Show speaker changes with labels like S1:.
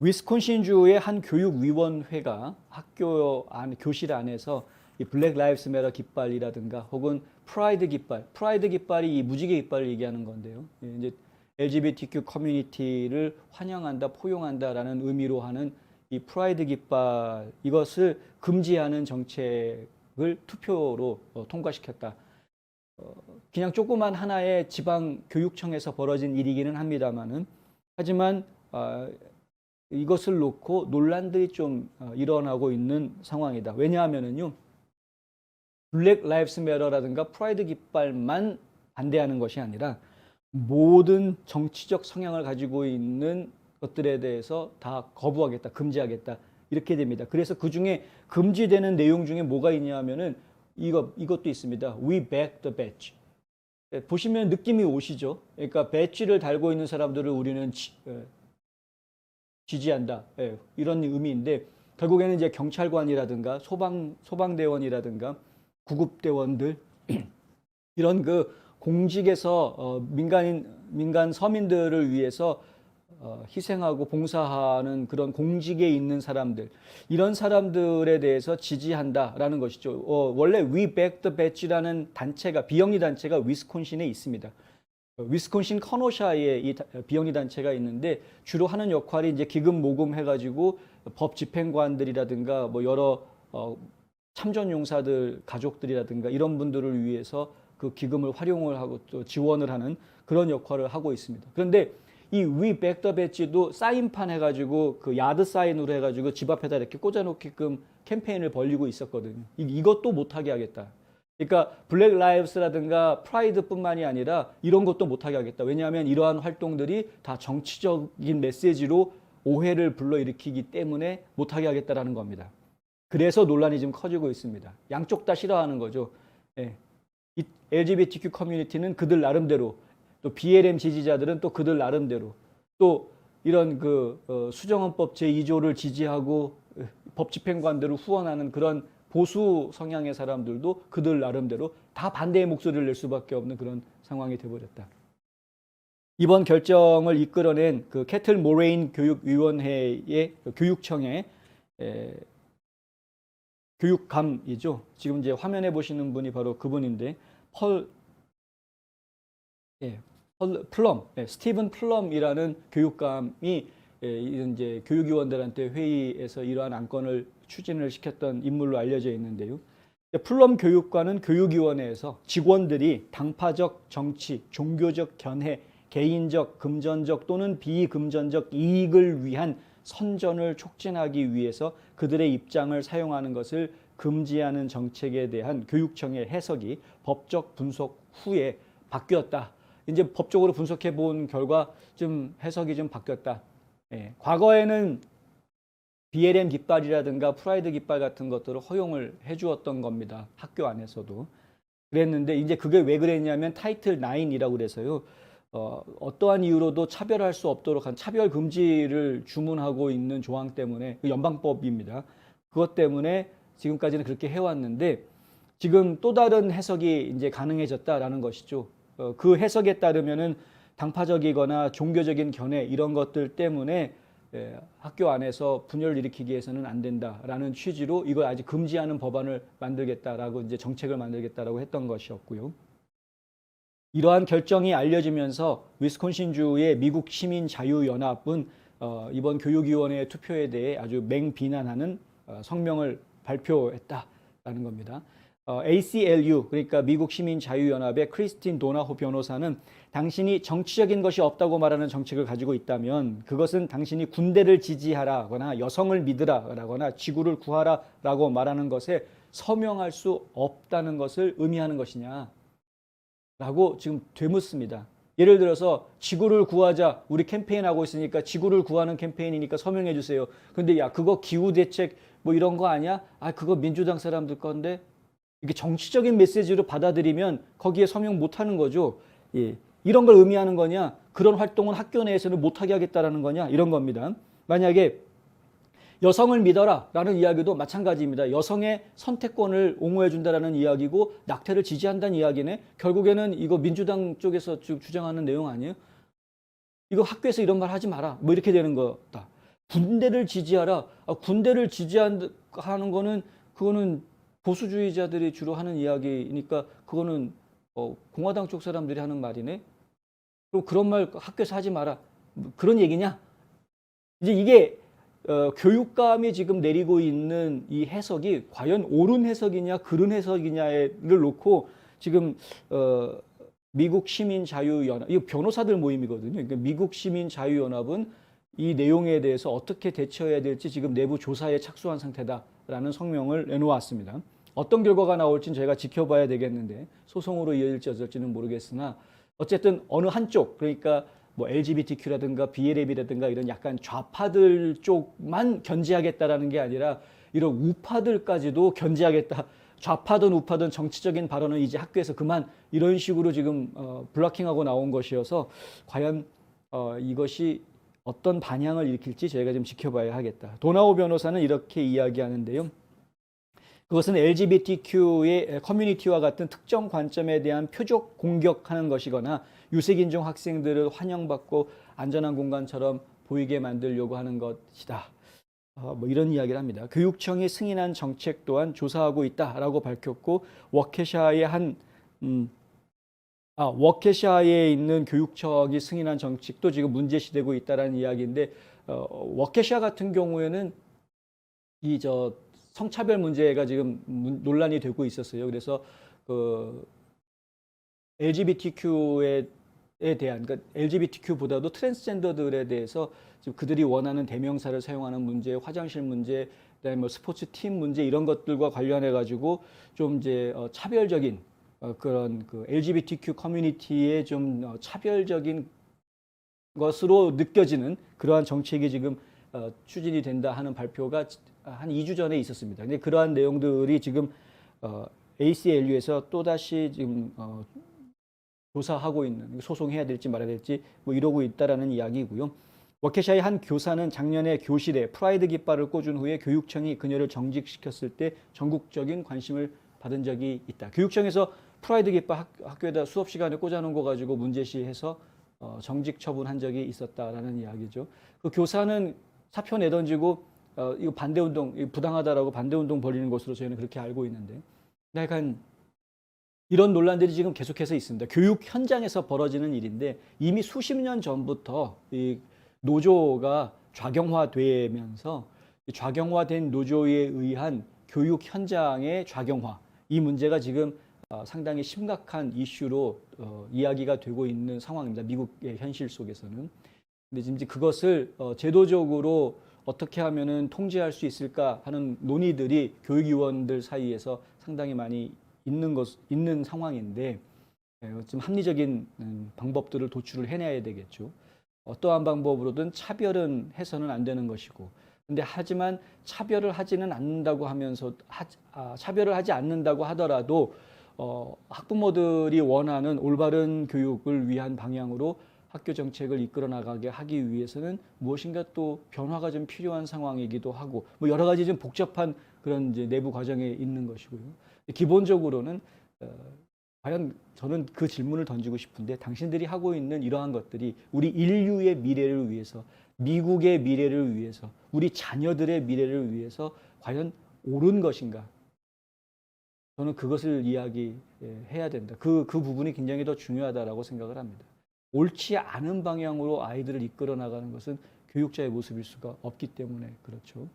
S1: 위스콘신주의 한 교육위원회가 학교 안, 교실 안에서 이 블랙 라이브스 매터 깃발이라든가 혹은 프라이드 깃발이 이 무지개 깃발을 얘기하는 건데요. 이제 LGBTQ 커뮤니티를 환영한다, 포용한다라는 의미로 하는 이 프라이드 깃발 이것을 금지하는 정책을 투표로 통과시켰다. 그냥 조그만 하나의 지방 교육청에서 벌어진 일이기는 합니다만은 하지만 이것을 놓고 논란들이 좀 일어나고 있는 상황이다. 왜냐하면은요, 블랙 라이브스 매터라든가 프라이드 깃발만 반대하는 것이 아니라 모든 정치적 성향을 가지고 있는 것들에 대해서 다 거부하겠다, 금지하겠다 이렇게 됩니다. 그래서 그 중에 금지되는 내용 중에 뭐가 있냐면은 이것도 있습니다. We back the badge. 보시면 느낌이 오시죠? 그러니까 배지를 달고 있는 사람들을 우리는 지지한다. 이런 의미인데 결국에는 이제 경찰관이라든가 소방대원이라든가 구급대원들 이런 그 공직에서 민간 서민들을 위해서 희생하고 봉사하는 그런 공직에 있는 사람들 이런 사람들에 대해서 지지한다라는 것이죠. 원래 We Back the Badge라는 단체가 비영리 단체가 위스콘신에 있습니다. 위스콘신 커노샤에 이 비영리 단체가 있는데 주로 하는 역할이 이제 기금 모금 해가지고 법 집행관들이라든가 뭐 여러 참전 용사들 가족들이라든가 이런 분들을 위해서 그 기금을 활용을 하고 또 지원을 하는 그런 역할을 하고 있습니다. 그런데 이 We Back the Badge도 사인판 해가지고 그 야드 사인으로 해가지고 집 앞에다 이렇게 꽂아놓게끔 캠페인을 벌이고 있었거든요. 이것도 못하게 하겠다. 그러니까 블랙 라이브스라든가 프라이드뿐만이 아니라 이런 것도 못하게 하겠다. 왜냐하면 이러한 활동들이 다 정치적인 메시지로 오해를 불러일으키기 때문에 못하게 하겠다라는 겁니다. 그래서 논란이 지금 커지고 있습니다. 양쪽 다 싫어하는 거죠. 이 LGBTQ 커뮤니티는 그들 나름대로 또 BLM 지지자들은 또 그들 나름대로 또 이런 그 수정헌법 제2조를 지지하고 법 집행관들을 후원하는 그런 보수 성향의 사람들도 그들 나름대로 다 반대의 목소리를 낼 수밖에 없는 그런 상황이 되어버렸다. 이번 결정을 이끌어낸 그 캐틀 모레인 교육위원회의 교육청의 교육감이죠. 지금 이제 화면에 보시는 분이 바로 그분인데 스티븐 플럼이라는 교육감이 이제 교육위원들한테 회의에서 이러한 안건을 추진을 시켰던 인물로 알려져 있는데요. 플럼 교육관은 교육위원회에서 직원들이 당파적 정치, 종교적 견해, 개인적, 금전적 또는 비금전적 이익을 위한 선전을 촉진하기 위해서 그들의 입장을 사용하는 것을 금지하는 정책에 대한 교육청의 해석이 법적 분석 후에 바뀌었다. 이제 법적으로 분석해 본 결과 좀 해석이 좀 바뀌었다. 과거에는 BLM 깃발이라든가 프라이드 깃발 같은 것들을 허용을 해주었던 겁니다. 학교 안에서도. 그랬는데 이제 그게 왜 그랬냐면 타이틀 9이라고 그래서요. 어떠한 이유로도 차별할 수 없도록 한 차별 금지를 주문하고 있는 조항 때문에 연방법입니다. 그것 때문에 지금까지는 그렇게 해왔는데 지금 또 다른 해석이 이제 가능해졌다라는 것이죠. 그 해석에 따르면은 당파적이거나 종교적인 견해 이런 것들 때문에 학교 안에서 분열을 일으키기 위해서는 안 된다라는 취지로 이걸 아직 금지하는 법안을 만들겠다라고 이제 정책을 만들겠다라고 했던 것이었고요. 이러한 결정이 알려지면서 위스콘신주의 미국 시민자유연합은 이번 교육위원회 투표에 대해 아주 맹비난하는 성명을 발표했다라는 겁니다. ACLU 그러니까 미국 시민자유연합의 크리스틴 도나호 변호사는 당신이 정치적인 것이 없다고 말하는 정책을 가지고 있다면 그것은 당신이 군대를 지지하라거나 여성을 믿으라거나 지구를 구하라라고 말하는 것에 서명할 수 없다는 것을 의미하는 것이냐 라고 지금 되묻습니다. 예를 들어서 지구를 구하자 우리 캠페인하고 있으니까 지구를 구하는 캠페인이니까 서명해 주세요. 근데 야 그거 기후대책 뭐 이런 거 아니야? 아 그거 민주당 사람들 건데 이게 정치적인 메시지로 받아들이면 거기에 서명 못하는 거죠. 이런 걸 의미하는 거냐? 그런 활동은 학교 내에서는 못하게 하겠다라는 거냐? 이런 겁니다. 만약에 여성을 믿어라 라는 이야기도 마찬가지입니다. 여성의 선택권을 옹호해 준다라는 이야기고 낙태를 지지한다는 이야기네. 결국에는 이거 민주당 쪽에서 주장하는 내용 아니에요? 이거 학교에서 이런 말 하지 마라. 뭐 이렇게 되는 거다. 군대를 지지하라. 군대를 지지하는 거는 그거는 보수주의자들이 주로 하는 이야기니까 그거는 공화당 쪽 사람들이 하는 말이네. 그럼 그런 말 학교에서 하지 마라. 뭐 그런 얘기냐? 이제 이게 교육감이 지금 내리고 있는 이 해석이 과연 옳은 해석이냐 그른 해석이냐를 놓고 지금 미국 시민자유연합, 이거 변호사들 모임이거든요. 그러니까 미국 시민자유연합은 이 내용에 대해서 어떻게 대처해야 될지 지금 내부 조사에 착수한 상태다라는 성명을 내놓았습니다. 어떤 결과가 나올지는 저희가 지켜봐야 되겠는데 소송으로 이어질지 어쩔지는 모르겠으나 어쨌든 어느 한쪽, 그러니까 뭐 LGBTQ라든가 BLM이라든가 이런 약간 좌파들 쪽만 견제하겠다라는 게 아니라 이런 우파들까지도 견제하겠다. 좌파든 우파든 정치적인 발언은 이제 학교에서 그만, 이런 식으로 지금 블러킹하고 나온 것이어서 과연 이것이 어떤 반향을 일으킬지 저희가 좀 지켜봐야 하겠다. 도나우 변호사는 이렇게 이야기하는데요. 그것은 LGBTQ의 커뮤니티와 같은 특정 관점에 대한 표적 공격하는 것이거나 유색인종 학생들을 환영받고 안전한 공간처럼 보이게 만들려고 하는 것이다. 뭐 이런 이야기를 합니다. 교육청이 승인한 정책 또한 조사하고 있다라고 밝혔고, 워케샤에 있는 교육청이 승인한 정책도 지금 문제시되고 있다라는 이야기인데, 워케샤 같은 경우에는 성차별 문제가 지금 논란이 되고 있었어요. 그래서 그 LGBTQ에 대한, 그러니까 LGBTQ보다도 트랜스젠더들에 대해서 지금 그들이 원하는 대명사를 사용하는 문제, 화장실 문제, 그다음에 뭐 스포츠 팀 문제, 이런 것들과 관련해 가지고 좀 이제 차별적인 그런 그 LGBTQ 커뮤니티의 좀 차별적인 것으로 느껴지는 그러한 정책이 지금 추진이 된다 하는 발표가 한 2주 전에 있었습니다. 근데 그러한 내용들이 지금 ACLU에서 또다시 지금 조사하고 있는, 소송해야 될지 말아야 될지 뭐 이러고 있다라는 이야기고요. 워케샤의 한 교사는 작년에 교실에 프라이드 깃발을 꽂은 후에 교육청이 그녀를 정직시켰을 때 전국적인 관심을 받은 적이 있다. 교육청에서 프라이드 깃발 학교에다 수업 시간에 꽂아놓은 거 가지고 문제시해서 정직 처분한 적이 있었다라는 이야기죠. 그 교사는 사표 내던지고 이거 반대운동, 부당하다라고 반대운동 벌이는 것으로 저희는 그렇게 알고 있는데, 약간 이런 논란들이 지금 계속해서 있습니다. 교육 현장에서 벌어지는 일인데 이미 수십 년 전부터 이 노조가 좌경화되면서 좌경화된 노조에 의한 교육 현장의 좌경화, 이 문제가 지금 상당히 심각한 이슈로 이야기가 되고 있는 상황입니다. 미국의 현실 속에서는. 근데 지금 그것을 제도적으로 어떻게 하면은 통제할 수 있을까 하는 논의들이 교육위원들 사이에서 상당히 많이 있는 상황인데, 좀 합리적인 방법들을 도출을 해내야 되겠죠. 어떠한 방법으로든 차별은 해서는 안 되는 것이고, 근데 하지만 차별을 하지는 않는다고 하면서 차별을 하지 않는다고 하더라도 학부모들이 원하는 올바른 교육을 위한 방향으로 학교 정책을 이끌어 나가게 하기 위해서는 무엇인가 또 변화가 좀 필요한 상황이기도 하고, 뭐 여러 가지 좀 복잡한 그런 이제 내부 과정에 있는 것이고요. 기본적으로는 과연 저는 그 질문을 던지고 싶은데, 당신들이 하고 있는 이러한 것들이 우리 인류의 미래를 위해서, 미국의 미래를 위해서, 우리 자녀들의 미래를 위해서 과연 옳은 것인가? 저는 그것을 이야기해야 된다. 그 부분이 굉장히 더 중요하다라고 생각을 합니다. 옳지 않은 방향으로 아이들을 이끌어 나가는 것은 교육자의 모습일 수가 없기 때문에 그렇죠.